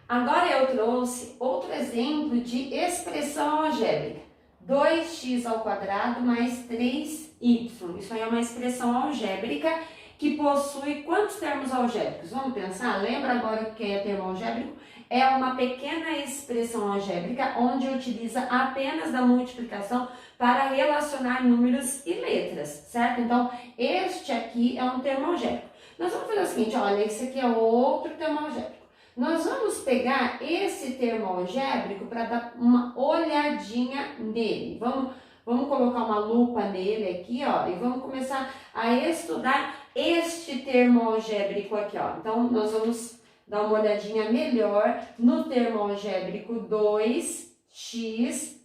Agora eu trouxe outro exemplo de expressão algébrica. 2x² mais 3y. Isso aí é uma expressão algébrica que possui quantos termos algébricos? Vamos pensar? Lembra agora o que é termo algébrico? É uma pequena expressão algébrica onde utiliza apenas da multiplicação para relacionar números e letras, certo? Então, este aqui é um termo algébrico. Nós vamos fazer o seguinte, olha, esse aqui é outro termo algébrico. Nós vamos pegar esse termo algébrico para dar uma olhadinha nele. Vamos colocar uma lupa nele aqui, ó, e vamos começar a estudar este termo algébrico aqui, ó. Então, nós vamos dar uma olhadinha melhor no termo algébrico 2x².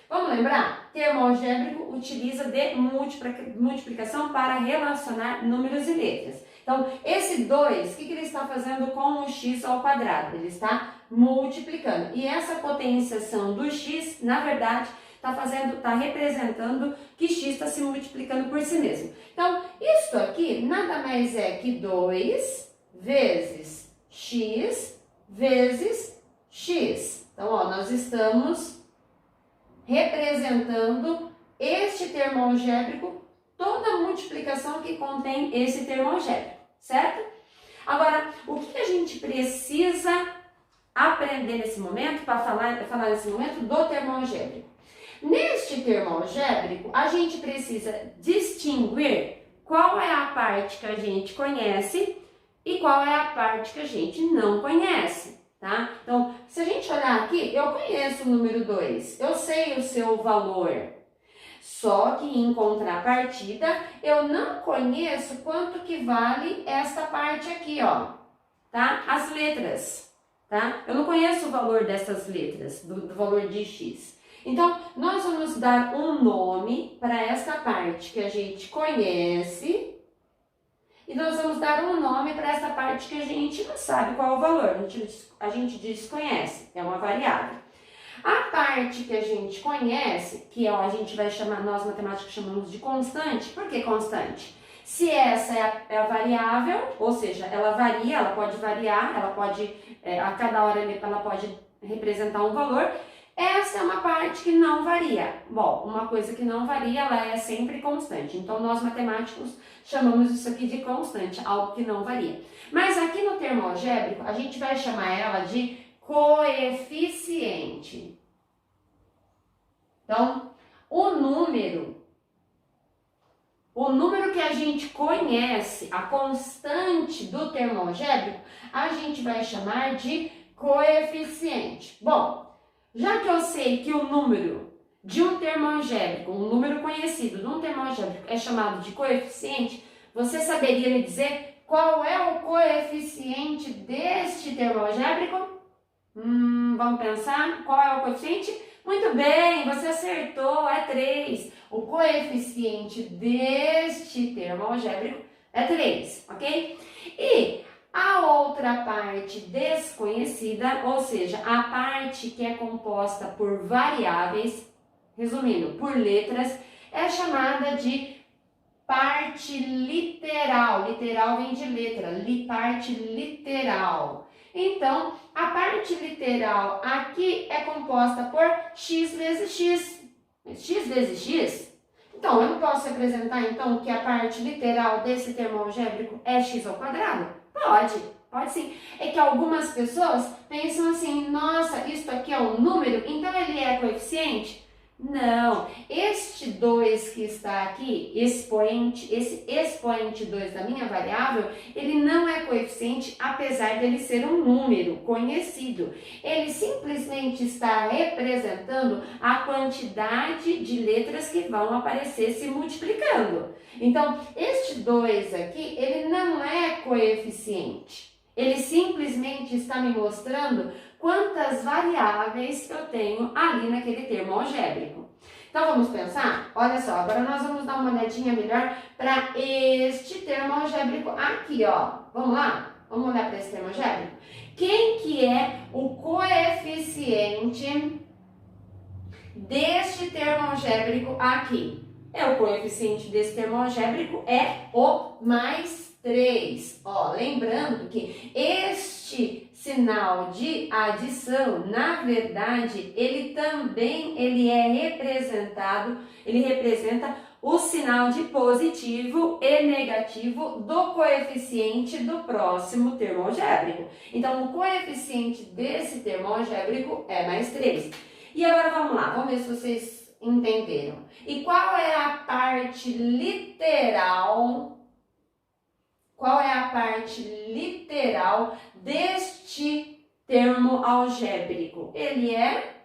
Vamos lembrar? Termo algébrico utiliza de multiplicação para relacionar números e letras. Então, esse 2, o que ele está fazendo com o x²? Ele está multiplicando. E essa potenciação do x, na verdade, está representando que x está se multiplicando por si mesmo. Então, isso aqui nada mais é que 2 vezes x vezes x. Então, ó, nós estamos representando este termo algébrico, toda a multiplicação que contém esse termo algébrico, certo? Agora, o que a gente precisa aprender nesse momento, para falar nesse momento do termo algébrico? Neste termo algébrico, a gente precisa distinguir qual é a parte que a gente conhece e qual é a parte que a gente não conhece, tá? Então, se a gente olhar aqui, eu conheço o número 2, eu sei o seu valor. Só que em contrapartida, eu não conheço quanto que vale esta parte aqui, ó, tá? As letras, tá? Eu não conheço o valor dessas letras, do valor de x. Então, nós vamos dar um nome para esta parte que a gente conhece e nós vamos dar um nome para essa parte que a gente não sabe qual é o valor, a gente desconhece, é uma variável. A parte que a gente conhece, que a gente vai chamar, nós matemáticos chamamos de constante, por que constante? Se essa é a variável, ou seja, ela varia, ela pode variar, ela pode, a cada hora ela pode representar um valor, essa é uma parte que não varia. Bom, uma coisa que não varia, ela é sempre constante. Então, nós matemáticos chamamos isso aqui de constante, algo que não varia. Mas aqui no termo algébrico, a gente vai chamar ela de coeficiente. Então, o número que a gente conhece, a constante do termo algébrico, a gente vai chamar de coeficiente. Bom, já que eu sei que o número de um termo algébrico, um número conhecido de um termo algébrico é chamado de coeficiente, você saberia me dizer qual é o coeficiente deste termo algébrico? Vamos pensar? Qual é o coeficiente? Muito bem, você acertou, é 3. O coeficiente deste termo algébrico é 3, ok? E a outra parte desconhecida, ou seja, a parte que é composta por variáveis, resumindo, por letras, é chamada de parte literal. Literal vem de letra, parte literal. Então, a parte literal aqui é composta por x vezes x. X vezes x? Então, eu não posso representar, então, que a parte literal desse termo algébrico é x²? Pode sim. É que algumas pessoas pensam assim, nossa, isso aqui é um número, então ele é coeficiente? Não, este 2 que está aqui, esse expoente 2 da minha variável, ele não é coeficiente, apesar dele ser um número conhecido. Ele simplesmente está representando a quantidade de letras que vão aparecer se multiplicando. Então, este 2 aqui, ele não é coeficiente. Ele simplesmente está me mostrando quantas variáveis eu tenho ali naquele termo algébrico. Então, vamos pensar? Olha só, agora nós vamos dar uma olhadinha melhor para este termo algébrico aqui, ó. Vamos lá? Vamos olhar para esse termo algébrico? Quem que é o coeficiente deste termo algébrico aqui? O coeficiente desse termo algébrico é o mais 3. Ó, lembrando que este sinal de adição, na verdade, ele representa o sinal de positivo e negativo do coeficiente do próximo termo algébrico. Então, o coeficiente desse termo algébrico é mais 3. E agora vamos lá, vamos ver se vocês entenderam. E qual é a parte literal? Qual é a parte literal deste termo algébrico? Ele é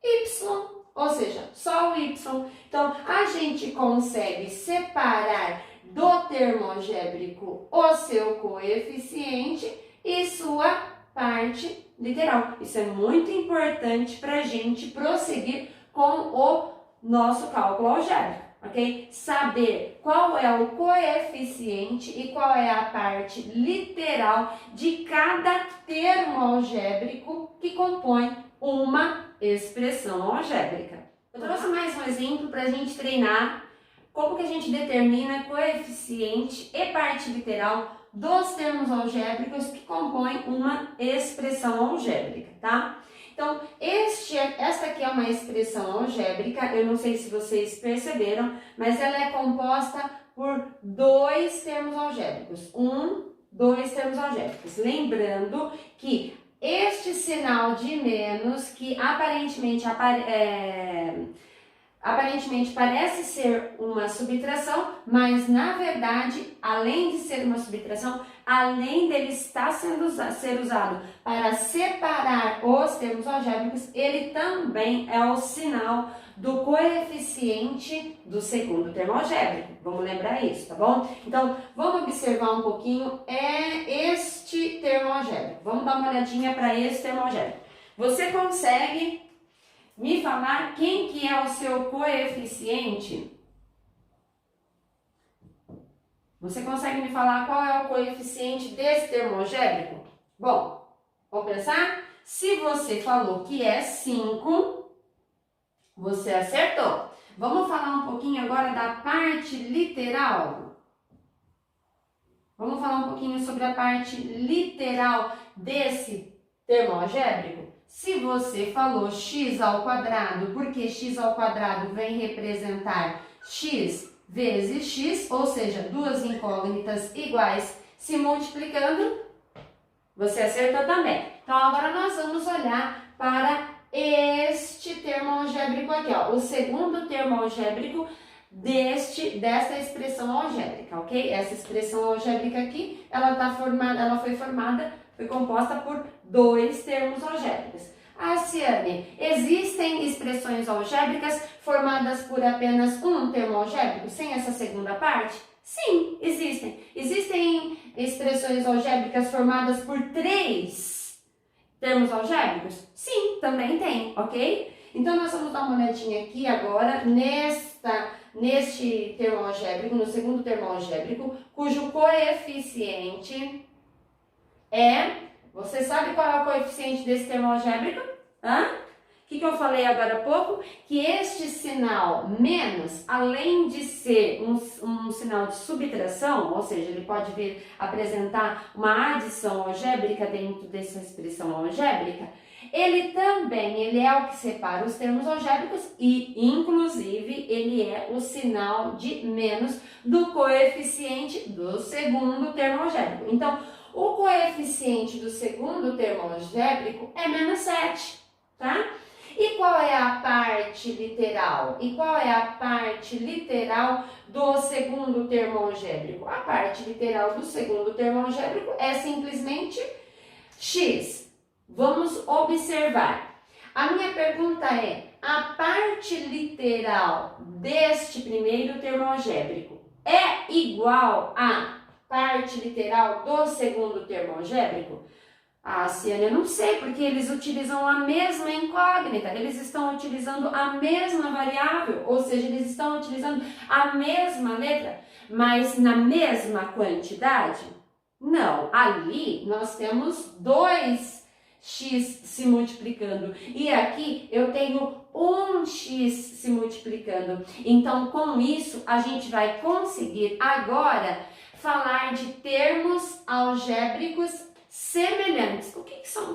y, ou seja, só o y. Então, a gente consegue separar do termo algébrico o seu coeficiente e sua parte literal. Isso é muito importante para a gente prosseguir com o nosso cálculo algébrico. Ok? Saber qual é o coeficiente e qual é a parte literal de cada termo algébrico que compõe uma expressão algébrica. Eu trouxe mais um exemplo para a gente treinar como que a gente determina coeficiente e parte literal dos termos algébricos que compõem uma expressão algébrica, tá? Então, esta aqui é uma expressão algébrica, eu não sei se vocês perceberam, mas ela é composta por dois termos algébricos. Dois termos algébricos. Lembrando que este sinal de menos, que aparentemente parece ser uma subtração, mas na verdade, além de ser uma subtração, além dele estar ser usado para separar os termos algébricos, ele também é o sinal do coeficiente do segundo termo algébrico. Vamos lembrar isso, tá bom? Então, vamos observar um pouquinho este termo algébrico. Vamos dar uma olhadinha para esse termo algébrico. Você consegue me falar quem que é o seu coeficiente? Você consegue me falar qual é o coeficiente desse termo algébrico? Bom, vamos pensar? Se você falou que é 5, você acertou. Vamos falar um pouquinho agora da parte literal? Vamos falar um pouquinho sobre a parte literal desse termo algébrico? Se você falou x ao quadrado, porque x ao quadrado vem representar x vezes x, ou seja, duas incógnitas iguais se multiplicando, você acertou também. Então, agora nós vamos olhar para este termo algébrico aqui, ó, o segundo termo algébrico desta expressão algébrica, ok? Essa expressão algébrica aqui, foi composta por dois termos algébricos. Ciane, existem expressões algébricas formadas por apenas um termo algébrico, sem essa segunda parte? Sim, existem. Existem expressões algébricas formadas por 3 termos algébricos? Sim, também tem, ok? Então, nós vamos dar uma olhadinha aqui agora neste termo algébrico, no segundo termo algébrico, cujo coeficiente é... Você sabe qual é o coeficiente desse termo algébrico? O que eu falei agora há pouco? Que este sinal menos, além de ser um sinal de subtração, ou seja, ele pode vir apresentar uma adição algébrica dentro dessa expressão algébrica, ele é o que separa os termos algébricos e, inclusive, ele é o sinal de menos do coeficiente do segundo termo algébrico. Então, o coeficiente do segundo termo algébrico é menos 7, tá? E qual é a parte literal? E qual é a parte literal do segundo termo algébrico? A parte literal do segundo termo algébrico é simplesmente x. Vamos observar. A minha pergunta é, a parte literal deste primeiro termo algébrico é igual a parte literal do segundo termo algébrico? Ciane, eu não sei, porque eles utilizam a mesma incógnita, eles estão utilizando a mesma variável, ou seja, eles estão utilizando a mesma letra, mas na mesma quantidade? Não, ali nós temos 2x se multiplicando e aqui eu tenho 1x se multiplicando. Então, com isso, a gente vai conseguir agora falar de termos algébricos semelhantes. O que são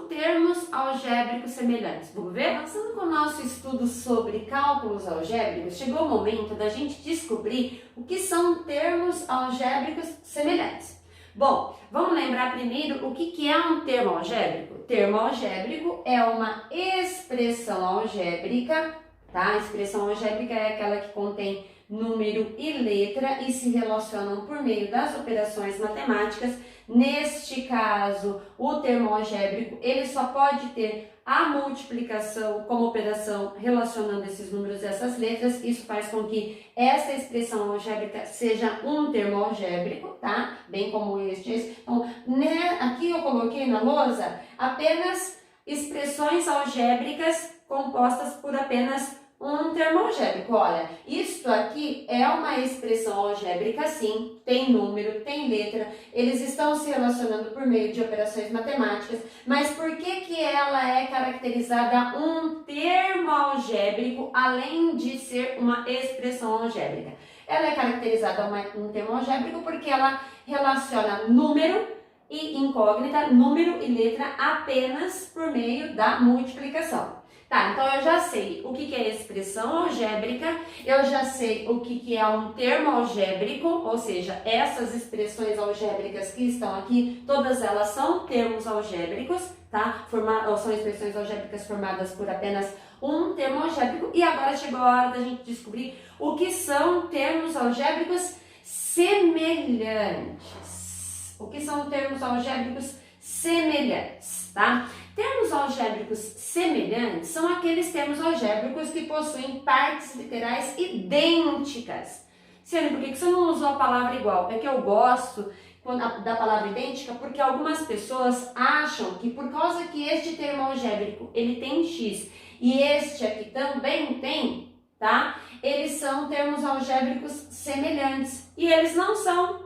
algébricos semelhantes. Vamos ver? Avançando com o nosso estudo sobre cálculos algébricos, chegou o momento da gente descobrir o que são termos algébricos semelhantes. Bom, vamos lembrar primeiro o que é um termo algébrico? Termo algébrico é uma expressão algébrica, tá? A expressão algébrica é aquela que contém número e letra e se relacionam por meio das operações matemáticas. Neste caso, o termo algébrico, ele só pode ter a multiplicação como operação relacionando esses números e essas letras. Isso faz com que essa expressão algébrica seja um termo algébrico, tá? Bem como este. Então, aqui eu coloquei na lousa apenas expressões algébricas compostas por apenas um termo algébrico. Olha, isto aqui é uma expressão algébrica, sim, tem número, tem letra, eles estão se relacionando por meio de operações matemáticas, mas por que ela é caracterizada um termo algébrico, além de ser uma expressão algébrica? Ela é caracterizada um termo algébrico porque ela relaciona número e incógnita, número e letra apenas por meio da multiplicação. Tá, então eu já sei o que é expressão algébrica, eu já sei o que é um termo algébrico, ou seja, essas expressões algébricas que estão aqui, todas elas são termos algébricos, tá? São expressões algébricas formadas por apenas um termo algébrico. E agora chegou a hora da gente descobrir o que são termos algébricos semelhantes. O que são termos algébricos semelhantes, tá? Termos algébricos semelhantes são aqueles termos algébricos que possuem partes literais idênticas. Ciane, por que você não usou a palavra igual? É que eu gosto da palavra idêntica porque algumas pessoas acham que por causa que este termo algébrico ele tem x e este aqui também tem, tá? Eles são termos algébricos semelhantes e eles não são.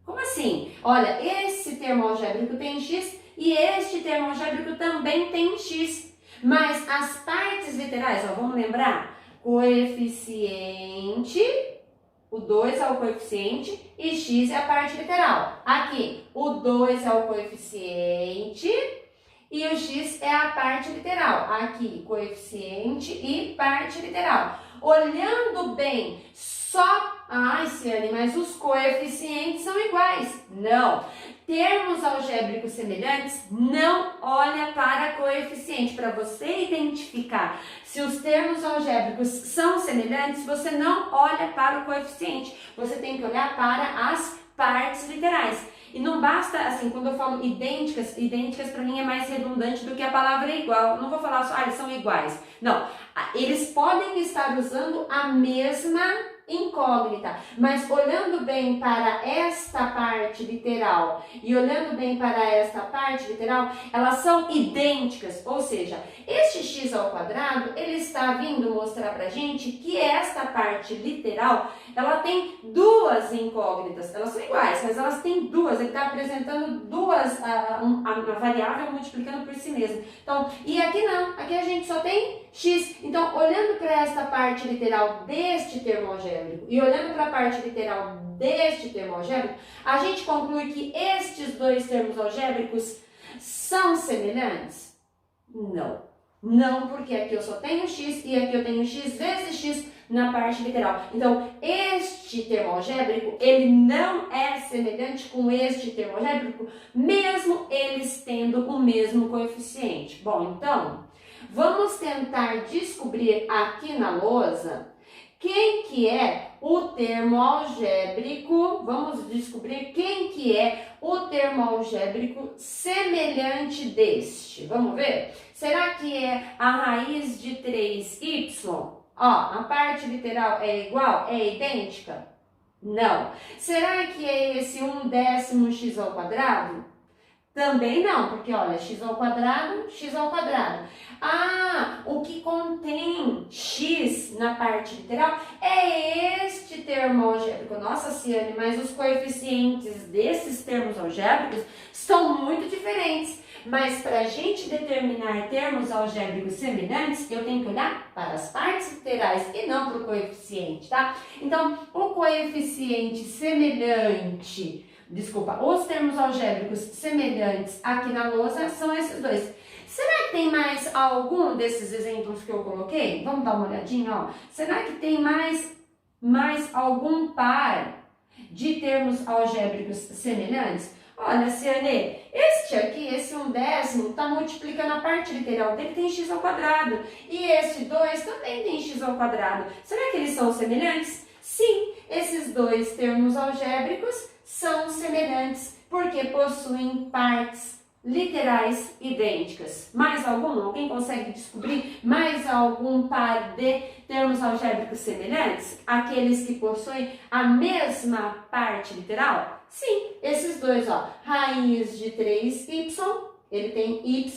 Como assim? Olha, esse termo algébrico tem x e este termo algébrico também tem x. Mas as partes literais, ó, vamos lembrar? Coeficiente, o 2 é o coeficiente e x é a parte literal. Aqui, o 2 é o coeficiente e o x é a parte literal. Aqui, coeficiente e parte literal. Olhando bem, ai, Ciane, mas os coeficientes são iguais. Não. Termos algébricos semelhantes não olha para coeficiente. Para você identificar se os termos algébricos são semelhantes, você não olha para o coeficiente. Você tem que olhar para as partes literais. E não basta, assim, quando eu falo idênticas para mim é mais redundante do que a palavra igual. Eu não vou falar só, eles são iguais. Não, eles podem estar usando a mesma incógnita, mas olhando bem para esta parte literal e olhando bem para esta parte literal, elas são idênticas, ou seja, este x ao quadrado, ele está vindo mostrar pra gente que esta parte literal, ela tem duas incógnitas, elas são iguais, mas elas têm duas, ele está apresentando duas, a variável multiplicando por si mesmo. Então, e aqui não, aqui a gente só tem x, então olhando para esta parte literal deste termo algébrico e olhando para a parte literal deste termo algébrico, a gente conclui que estes dois termos algébricos são semelhantes? Não. Não, porque aqui eu só tenho x e aqui eu tenho x vezes x na parte literal. Então, este termo algébrico, ele não é semelhante com este termo algébrico, mesmo eles tendo o mesmo coeficiente. Bom, então, vamos tentar descobrir aqui na lousa quem que é o termo algébrico. Vamos descobrir quem que é o termo algébrico semelhante deste. Vamos ver? Será que é a raiz de 3y? Ó, a parte literal é igual? É idêntica? Não. Será que é esse 1/10 x ao quadrado? Também não, porque olha, x ao quadrado, x ao quadrado. Ah, o que contém x na parte literal é este termo algébrico. Nossa, Ciane, mas os coeficientes desses termos algébricos são muito diferentes. Mas para a gente determinar termos algébricos semelhantes, eu tenho que olhar para as partes literais e não para o coeficiente, tá? Então, o coeficiente semelhante desculpa, os termos algébricos semelhantes aqui na lousa são esses dois. Será que tem mais algum desses exemplos que eu coloquei? Vamos dar uma olhadinha, ó. Será que tem mais algum par de termos algébricos semelhantes? Olha, Ciane, este aqui, esse 1/10, está multiplicando a parte literal dele, tem x ao quadrado. E esse 2 também tem x ao quadrado. Será que eles são semelhantes? Sim, esses dois termos algébricos são semelhantes, porque possuem partes literais idênticas. Mais algum? Alguém consegue descobrir mais algum par de termos algébricos semelhantes? Aqueles que possuem a mesma parte literal? Sim, esses dois, ó. Raiz de 3y, ele tem y,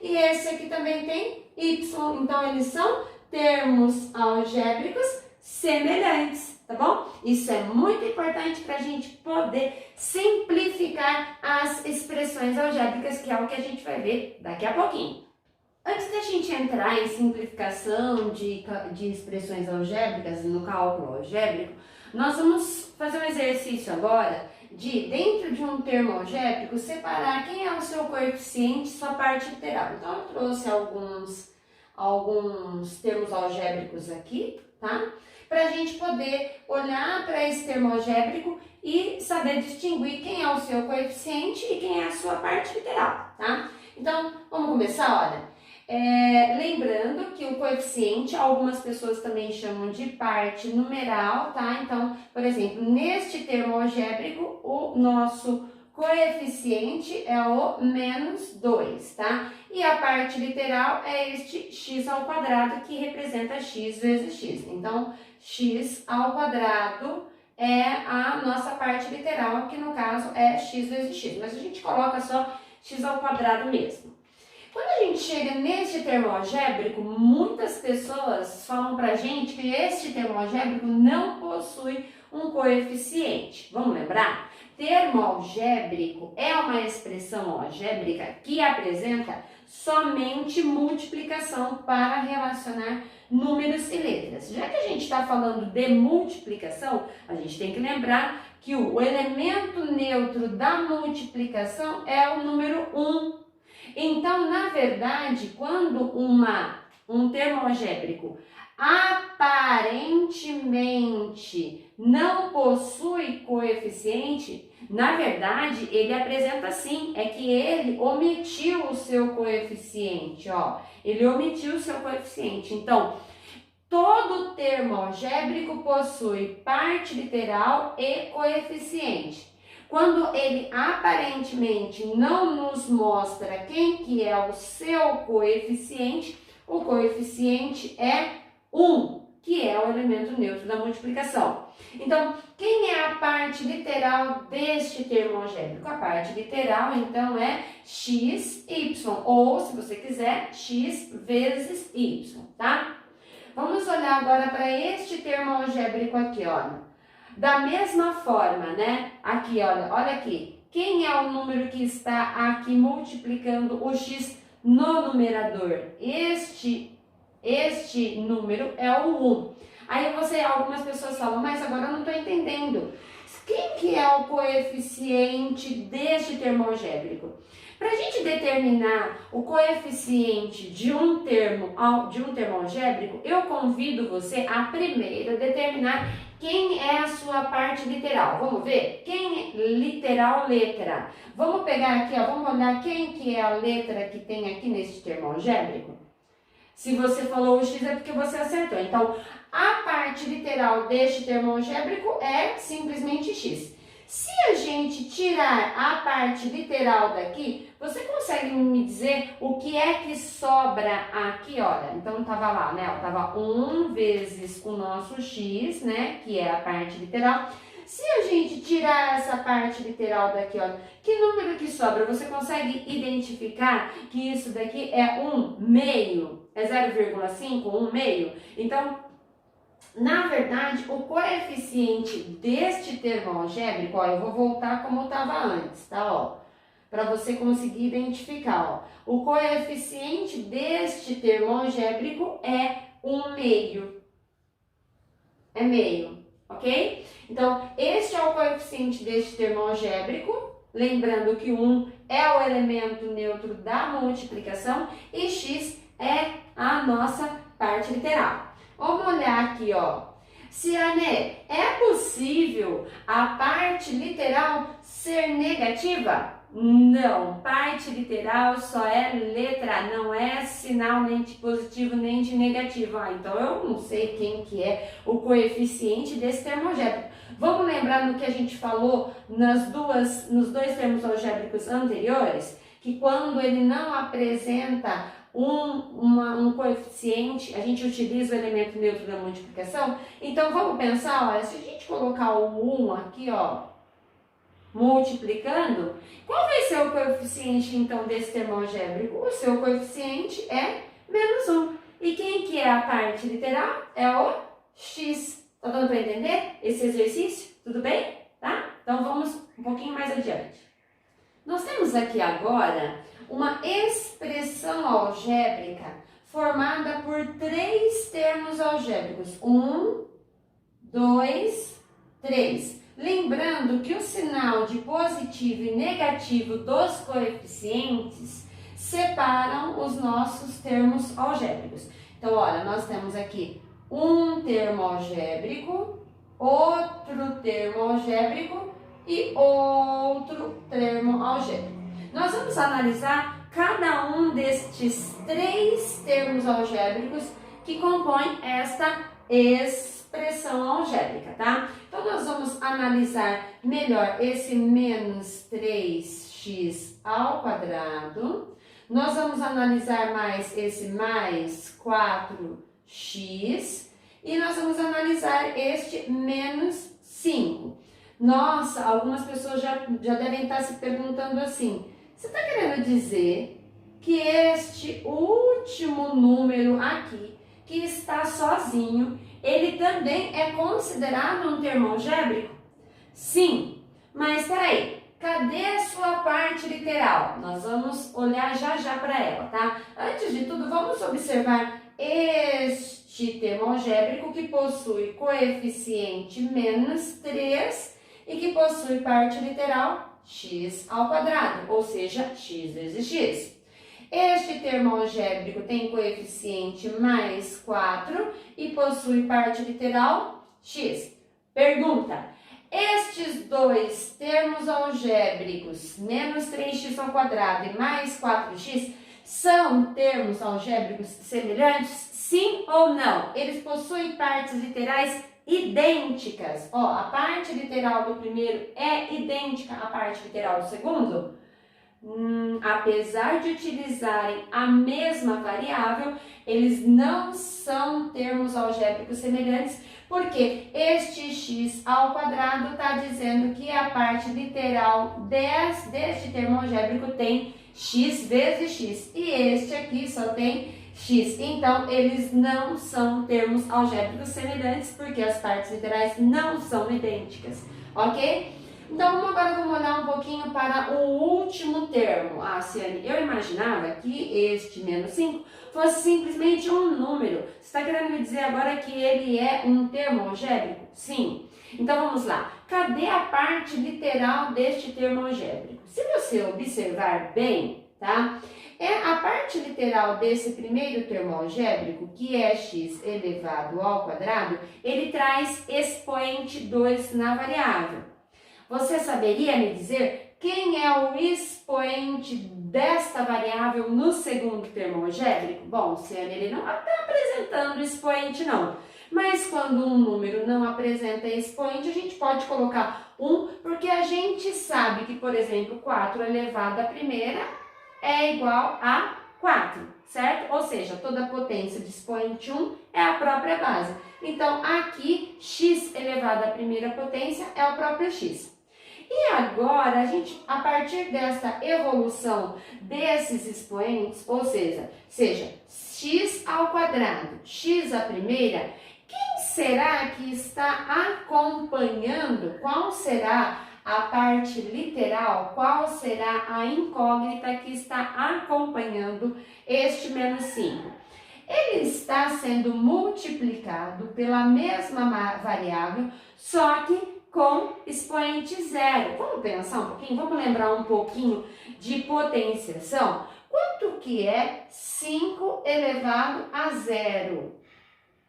e esse aqui também tem y. Então, eles são termos algébricos semelhantes, tá bom? Isso é muito importante para a gente poder simplificar as expressões algébricas, que é o que a gente vai ver daqui a pouquinho. Antes da gente entrar em simplificação de expressões algébricas no cálculo algébrico, nós vamos fazer um exercício agora de, dentro de um termo algébrico, separar quem é o seu coeficiente e sua parte literal. Então, eu trouxe alguns termos algébricos aqui, tá? Para a gente poder olhar para esse termo algébrico e saber distinguir quem é o seu coeficiente e quem é a sua parte literal, tá? Então, vamos começar, olha. Lembrando que o coeficiente, algumas pessoas também chamam de parte numeral, tá? Então, por exemplo, neste termo algébrico, o nosso coeficiente é o menos 2, tá? E a parte literal é este x ao quadrado, que representa x vezes x. Então, x ao quadrado é a nossa parte literal, que no caso é x vezes x. Mas a gente coloca só x ao quadrado mesmo. Quando a gente chega neste termo algébrico, muitas pessoas falam pra gente que este termo algébrico não possui um coeficiente. Vamos lembrar? Termo algébrico é uma expressão algébrica que apresenta somente multiplicação para relacionar números e letras. Já que a gente está falando de multiplicação, a gente tem que lembrar que o elemento neutro da multiplicação é o número 1. Então, na verdade, quando um termo algébrico aparentemente não possui coeficiente, na verdade, ele apresenta sim, é que ele omitiu o seu coeficiente, ó. Ele omitiu o seu coeficiente. Então, todo termo algébrico possui parte literal e coeficiente. Quando ele aparentemente não nos mostra quem que é o seu coeficiente, o coeficiente é 1, que é o elemento neutro da multiplicação. Então, quem é a parte literal deste termo algébrico? A parte literal, então, é x, y, ou, se você quiser, x vezes y, tá? Vamos olhar agora para este termo algébrico aqui, olha. Da mesma forma, né? Aqui, olha aqui. Quem é o número que está aqui multiplicando o x no numerador? Este número é o 1. Aí algumas pessoas falam, mas agora eu não estou entendendo. Quem que é o coeficiente deste termo algébrico? Para a gente determinar o coeficiente de um termo algébrico, eu convido você a primeiro determinar quem é a sua parte literal. Vamos ver? Quem é literal letra? Vamos pegar aqui, ó, vamos olhar quem que é a letra que tem aqui nesse termo algébrico. Se você falou o x é porque você acertou. Então, a parte literal deste termo algébrico é simplesmente x. Se a gente tirar a parte literal daqui, você consegue me dizer o que é que sobra aqui, olha? Então, estava lá, né? Estava 1 vezes o nosso x, né? Que é a parte literal. Se a gente tirar essa parte literal daqui, olha, que número que sobra? Você consegue identificar que isso daqui é 1/2? É 0,5, 1/2? Então, na verdade, o coeficiente deste termo algébrico, ó, eu vou voltar como estava antes, tá? Ó, para você conseguir identificar, ó. O coeficiente deste termo algébrico é 1/2. É meio. ok? Então, este é o coeficiente deste termo algébrico, lembrando que 1 é o elemento neutro da multiplicação e x é a nossa parte literal. Vamos olhar aqui, ó. Ciane, é possível a parte literal ser negativa? Não, parte literal só é letra, não é sinal nem de positivo nem de negativo. Então eu não sei quem que é o coeficiente desse termo algébrico. Vamos lembrar no que a gente falou nos dois termos algébricos anteriores, que quando ele não apresenta um coeficiente, a gente utiliza o elemento neutro da multiplicação. Então vamos pensar, olha, se a gente colocar o 1 aqui, ó, multiplicando, qual vai ser o coeficiente então desse termo algébrico? O seu coeficiente é menos 1. E quem que é a parte literal? É o x. Tá dando para entender esse exercício? Tudo bem? Tá? Então vamos um pouquinho mais adiante. Nós temos aqui agora uma expressão algébrica formada por 3 termos algébricos. 1, 2, 3. Lembrando que o sinal de positivo e negativo dos coeficientes separam os nossos termos algébricos. Então, olha, nós temos aqui um termo algébrico, outro termo algébrico e outro termo algébrico. Nós vamos analisar cada um destes 3 termos algébricos que compõem esta expressão algébrica, tá? Então, nós vamos analisar melhor esse menos 3x ao quadrado. Nós vamos analisar mais esse mais 4x. E nós vamos analisar este menos 5. Nossa, algumas pessoas já devem estar se perguntando assim, você está querendo dizer que este último número aqui, que está sozinho, ele também é considerado um termo algébrico? Sim, mas espera aí, cadê a sua parte literal? Nós vamos olhar já para ela, tá? Antes de tudo, vamos observar este termo algébrico que possui coeficiente menos 3 e que possui parte literal x ao quadrado, ou seja, x vezes x. Este termo algébrico tem coeficiente mais 4 e possui parte literal x. Pergunta: estes dois termos algébricos, menos 3x ao quadrado e mais 4x, são termos algébricos semelhantes? Sim ou não? Eles possuem partes literais idênticas. Ó, a parte literal do primeiro é idêntica à parte literal do segundo? Apesar de utilizarem a mesma variável, eles não são termos algébricos semelhantes, porque este x ao quadrado está dizendo que a parte literal deste termo algébrico tem x vezes x, e este aqui só tem x. Então, eles não são termos algébricos semelhantes, porque as partes literais não são idênticas, ok? Então, agora vamos olhar um pouquinho para o último termo. Ah, Ciane, eu imaginava que este menos 5 fosse simplesmente um número. Você está querendo me dizer agora que ele é um termo algébrico? Sim. Então, vamos lá. Cadê a parte literal deste termo algébrico? Se você observar bem, tá? A parte literal desse primeiro termo algébrico, que é x elevado ao quadrado, ele traz expoente 2 na variável. Você saberia me dizer quem é o expoente desta variável no segundo termo algébrico? Bom, Ciane, ele não está apresentando expoente não. Mas quando um número não apresenta expoente, a gente pode colocar 1, porque a gente sabe que, por exemplo, 4 elevado à primeira é igual a 4, certo? Ou seja, toda a potência de expoente 1 é a própria base. Então, aqui, x elevado à primeira potência é o próprio x. E agora, a partir dessa evolução desses expoentes, ou seja, x ao quadrado, x à primeira, quem será que está acompanhando? Qual será a parte literal? Qual será a incógnita que está acompanhando este menos 5? Ele está sendo multiplicado pela mesma variável, só que com expoente zero. Vamos pensar um pouquinho? Vamos lembrar um pouquinho de potenciação? Quanto que é 5 elevado a zero?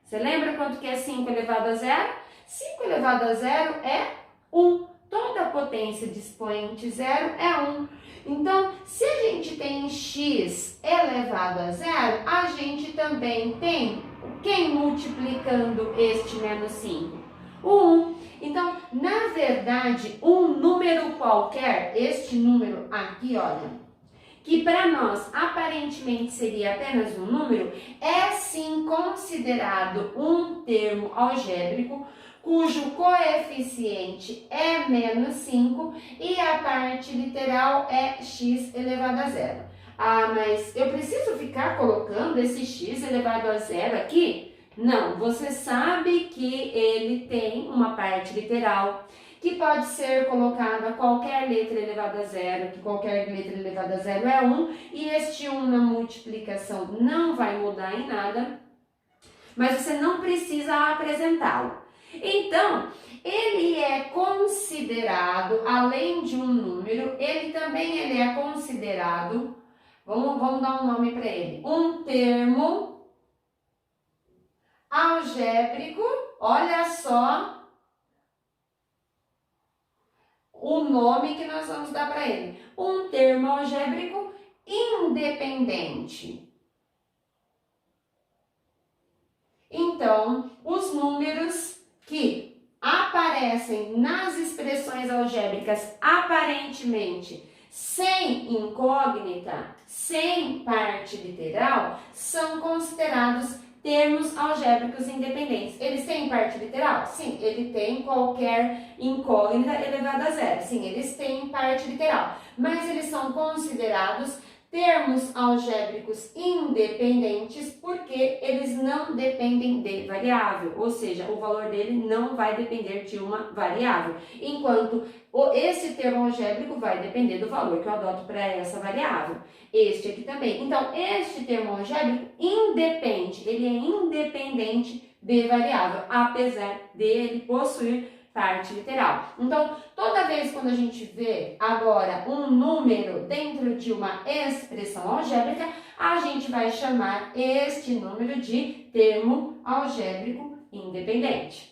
Você lembra quanto que é 5 elevado a zero? 5 elevado a zero é 1. Toda a potência de expoente zero é 1. Então, se a gente tem x elevado a zero, a gente também tem quem multiplicando este menos 5? O 1. Então, na verdade, um número qualquer, este número aqui, olha, que para nós aparentemente seria apenas um número, é sim considerado um termo algébrico cujo coeficiente é menos 5 e a parte literal é x elevado a zero. Ah, mas eu preciso ficar colocando esse x elevado a zero aqui? Não, você sabe que ele tem uma parte literal, que pode ser colocada qualquer letra elevada a zero, que qualquer letra elevada a zero é 1, e este 1 na multiplicação não vai mudar em nada, mas você não precisa apresentá-lo. Então, ele é considerado, além de um número, ele é considerado, vamos dar um nome para ele, um termo algébrico. Olha só o nome que nós vamos dar para ele. Um termo algébrico independente. Então, os números que aparecem nas expressões algébricas aparentemente sem incógnita, sem parte literal, são considerados termos algébricos independentes. Eles têm parte literal? Sim, ele tem qualquer incógnita elevada a zero. Sim, eles têm parte literal. Mas eles são considerados termos algébricos independentes porque eles não dependem de variável, ou seja, o valor dele não vai depender de uma variável, enquanto esse termo algébrico vai depender do valor que eu adoto para essa variável. Este aqui também. Então, este termo algébrico independe, ele é independente de variável, apesar dele possuir parte literal. Então, toda vez quando a gente vê agora um número dentro de uma expressão algébrica, a gente vai chamar este número de termo algébrico independente.